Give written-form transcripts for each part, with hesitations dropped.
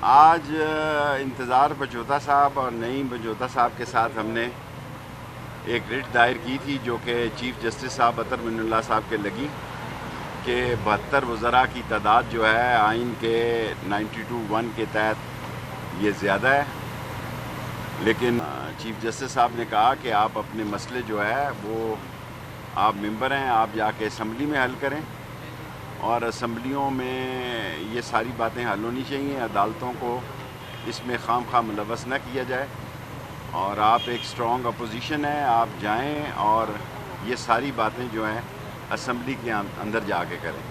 आज इंतज़ार बचौता साहब और नईम बचौता साहब के साथ हमने एक रिट दायर की थी जो कि चीफ़ जस्टिस साहब अतर मिन्नुल्लाह साहब के लगी कि 72 वज़रा की तादाद जो है आइन के 92(1) के तहत ये ज़्यादा है, लेकिन चीफ़ जस्टिस साहब ने कहा कि आप अपने मसले जो है वो आप मेंबर हैं, आप जाके असम्बली में हल करें और असम्बलियों में ये सारी बातें हल होनी चाहिए। अदालतों को इसमें खाम मुलव्वस न किया जाए और आप एक स्ट्रॉन्ग अपोजिशन है, आप जाएं और ये सारी बातें जो हैं असम्बली के अंदर जाके करें।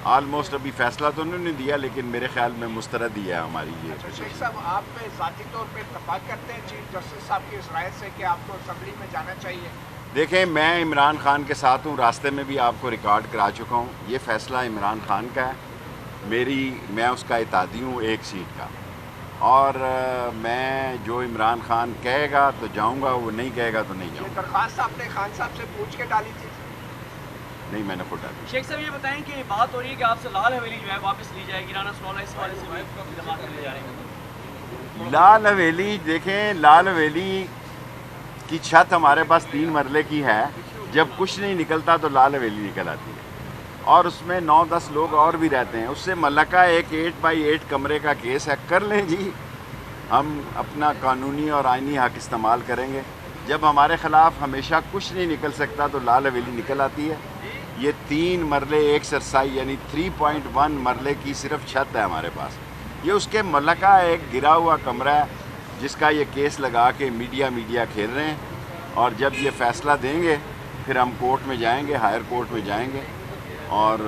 आलमोस्ट अभी फ़ैसला तो उन्होंने दिया, लेकिन मेरे ख्याल में मुस्तरद ही है हमारी ये। अच्छा शेख साहब, आप ज़ाती तौर पे इत्तेफाक करते हैं चीफ जस्टिस साहब की इस राय से कि आपको असम्बली में जाना चाहिए? देखें, मैं इमरान खान के साथ हूँ, रास्ते में भी आपको रिकॉर्ड करा चुका हूँ। ये फ़ैसला इमरान खान का है, मैं उसका इत्तेहादी हूँ एक सीट का, और मैं जो इमरान खान कहेगा तो जाऊँगा, वो नहीं कहेगा तो नहीं जाऊँगा। दरख्वास्त आपने खान साहब से पूछ के डाली थी? नहीं, मैंने खुद डाली। शेख साहब ये बताएं कि बात हो रही है कि आपसे लाल हवेली जो है वापस ली जाएगी, राना सनोला इस हवाले से इल्ज़ामात ले जा रहे हैं। लाल हवेली, देखें, लाल हवेली की छत हमारे पास 3 मरले की है। जब कुछ नहीं निकलता तो लाल हवेली निकल आती है और उसमें 9-10 लोग और भी रहते हैं। उससे मलका एक 8x8 कमरे का केस है, कर लें जी, हम अपना कानूनी और आइनी हक इस्तेमाल करेंगे। जब हमारे ख़िलाफ़ हमेशा कुछ नहीं निकल सकता तो लाल हवेली निकल आती है। ये 3 मरले एक सरसाई यानी 3.1 मरले की सिर्फ छत है हमारे पास। ये उसके मलका एक गिरा हुआ कमरा है जिसका ये केस लगा के मीडिया खेल रहे हैं, और जब ये फ़ैसला देंगे फिर हम कोर्ट में जाएंगे, हायर कोर्ट में जाएंगे, और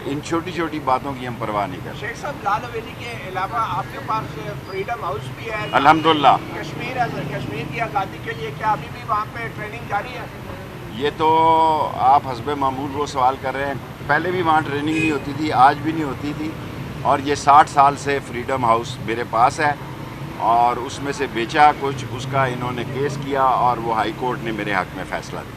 इन छोटी छोटी बातों की हम परवाह नहीं करते। शेख साहब, लाल हवेली के अलावा आपके पास फ्रीडम हाउस भी है अल्हम्दुलिल्लाह। कश्मीर की आज़ादी के लिए क्या अभी भी वहाँ पे ट्रेनिंग जारी है? ये तो आप हस्बे मामूल वो सवाल कर रहे हैं। पहले भी वहाँ ट्रेनिंग नहीं होती थी, आज भी नहीं होती थी, और ये 60 साल से फ्रीडम हाउस मेरे पास है, और उसमें से बेचा कुछ, उसका इन्होंने केस किया और वो हाई कोर्ट ने मेरे हक में फ़ैसला दिया।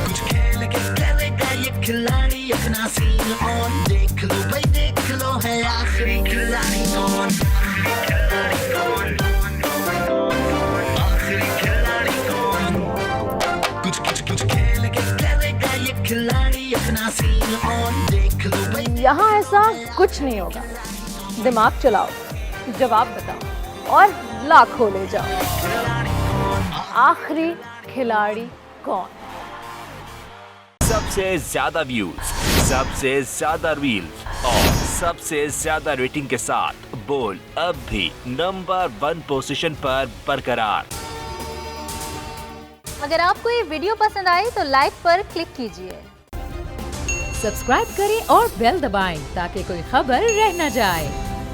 कुछ खेल के करेगा ये खिलाड़ी अपना सीन ऑन, देख लो भाई देख लो, है आखिरी खिलाड़ी कौन, आखिरी खिलाड़ी कौन। कुछ खेल के करेगा ये खिलाड़ी अपना सीन ऑन, देख लो भाई। यहाँ ऐसा कुछ नहीं होगा। दिमाग चलाओ, जवाब बताओ और लाखों ले जाओ। आखिरी खिलाड़ी कौन? सबसे ज्यादा व्यूज, सबसे ज्यादा रील्स और सबसे ज्यादा रेटिंग के साथ बोल अब भी नंबर 1 पोजीशन पर बरकरार। अगर आपको ये वीडियो पसंद आए तो लाइक पर क्लिक कीजिए, सब्सक्राइब करें और बेल दबाएं ताकि कोई खबर रह न जाए।